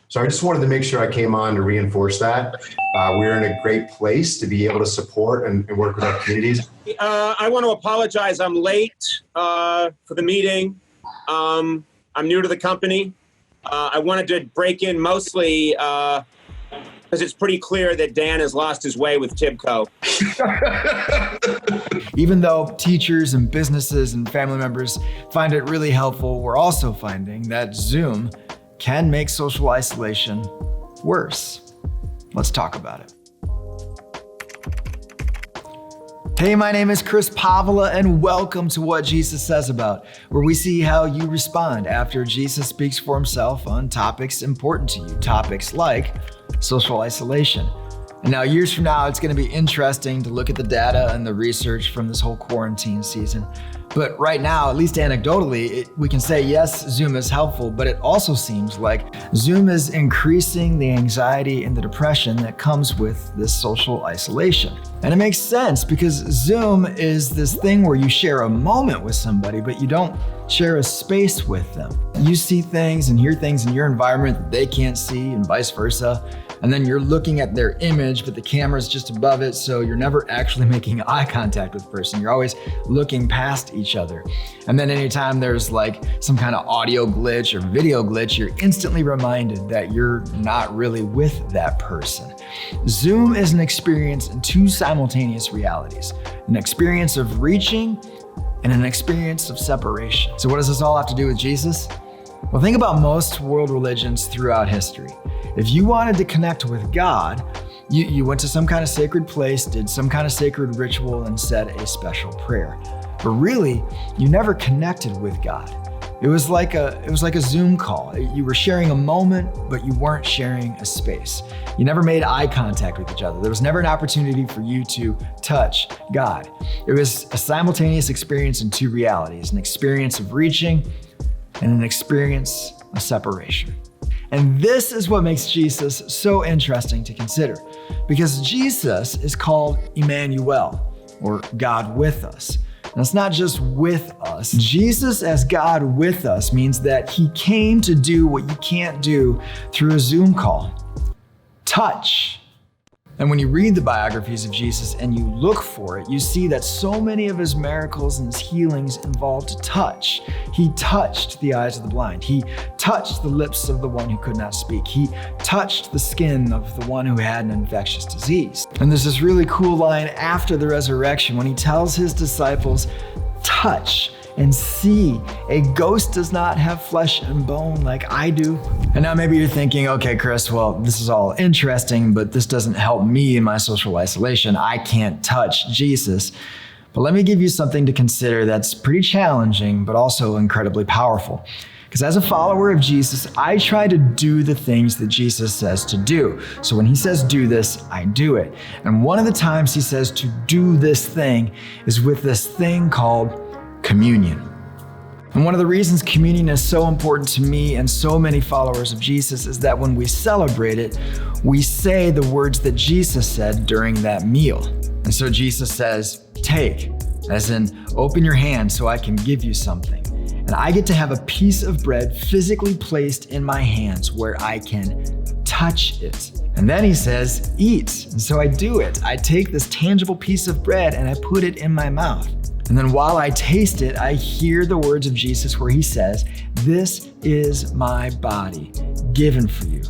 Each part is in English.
So I just wanted to make sure I came on to reinforce that. We're in a great place to be able to support and work with our communities. I want to apologize. I'm late for the meeting. I'm new to the company. I wanted to break in mostly because it's pretty clear that Dan has lost his way with Tibco. Even though teachers and businesses and family members find it really helpful, we're also finding that Zoom can make social isolation worse. Let's talk about it. Hey, my name is Chris Pavla, and welcome to What Jesus Says About, where we see how you respond after Jesus speaks for himself on topics important to you, topics like social isolation. And now, years from now, it's going to be interesting to look at the data and the research from this whole quarantine season. But right now, at least anecdotally, we can say, yes, Zoom is helpful, but it also seems like Zoom is increasing the anxiety and the depression that comes with this social isolation. And it makes sense because Zoom is this thing where you share a moment with somebody, but you don't share a space with them. You see things and hear things in your environment that they can't see and vice versa. And then you're looking at their image, but the camera's just above it, so you're never actually making eye contact with the person. You're always looking past each other. And then anytime there's like some kind of audio glitch or video glitch, you're instantly reminded that you're not really with that person. Zoom is an experience in two simultaneous realities, an experience of reaching and an experience of separation. So what does this all have to do with Jesus? Well, think about most world religions throughout history. If you wanted to connect with God, you went to some kind of sacred place, did some kind of sacred ritual, and said a special prayer. But really, you never connected with God. It was like a Zoom call. You were sharing a moment, but you weren't sharing a space. You never made eye contact with each other. There was never an opportunity for you to touch God. It was a simultaneous experience in two realities, an experience of reaching and an experience of separation. And this is what makes Jesus so interesting to consider, because Jesus is called Emmanuel, or God with us. And it's not just with us. Jesus as God with us means that he came to do what you can't do through a Zoom call: touch. And when you read the biographies of Jesus and you look for it, you see that so many of his miracles and his healings involved touch. He touched the eyes of the blind. He touched the lips of the one who could not speak. He touched the skin of the one who had an infectious disease. And there's this really cool line after the resurrection when he tells his disciples, touch and see. A ghost does not have flesh and bone like I do. And now maybe you're thinking, okay, Chris, well, this is all interesting, but this doesn't help me in my social isolation. I can't touch Jesus. But let me give you something to consider that's pretty challenging, but also incredibly powerful. Because as a follower of Jesus, I try to do the things that Jesus says to do. So when he says do this, I do it. And one of the times he says to do this thing is with this thing called communion. And one of the reasons communion is so important to me and so many followers of Jesus is that when we celebrate it, we say the words that Jesus said during that meal. And so Jesus says, take, as in open your hand so I can give you something. And I get to have a piece of bread physically placed in my hands where I can touch it. And then he says, eat. And so I do it. I take this tangible piece of bread and I put it in my mouth. And then while I taste it, I hear the words of Jesus where he says, this is my body given for you.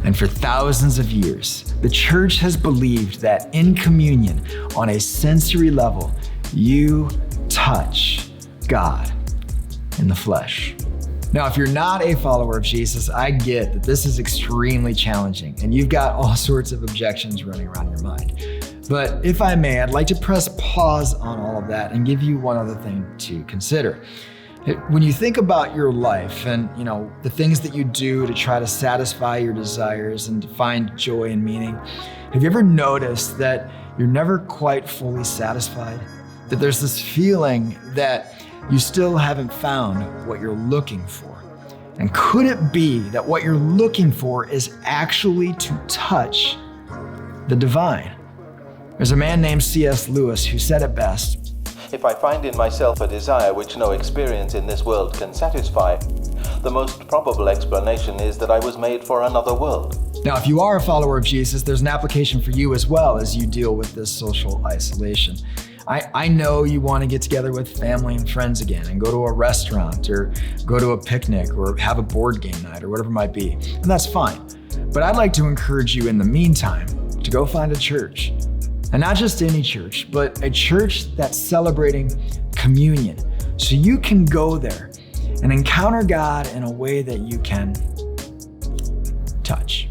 And for thousands of years, the church has believed that in communion, on a sensory level, you touch God in the flesh. Now, if you're not a follower of Jesus, I get that this is extremely challenging and you've got all sorts of objections running around your mind. But if I may, I'd like to press pause on all of that and give you one other thing to consider. When you think about your life and, the things that you do to try to satisfy your desires and to find joy and meaning, have you ever noticed that you're never quite fully satisfied? That there's this feeling that you still haven't found what you're looking for? And could it be that what you're looking for is actually to touch the divine? There's a man named C.S. Lewis who said it best. If I find in myself a desire which no experience in this world can satisfy, the most probable explanation is that I was made for another world. Now, if you are a follower of Jesus, there's an application for you as well as you deal with this social isolation. I know you want to get together with family and friends again and go to a restaurant or go to a picnic or have a board game night or whatever it might be, and that's fine. But I'd like to encourage you in the meantime to go find a church. And not just any church, but a church that's celebrating communion. So you can go there and encounter God in a way that you can touch.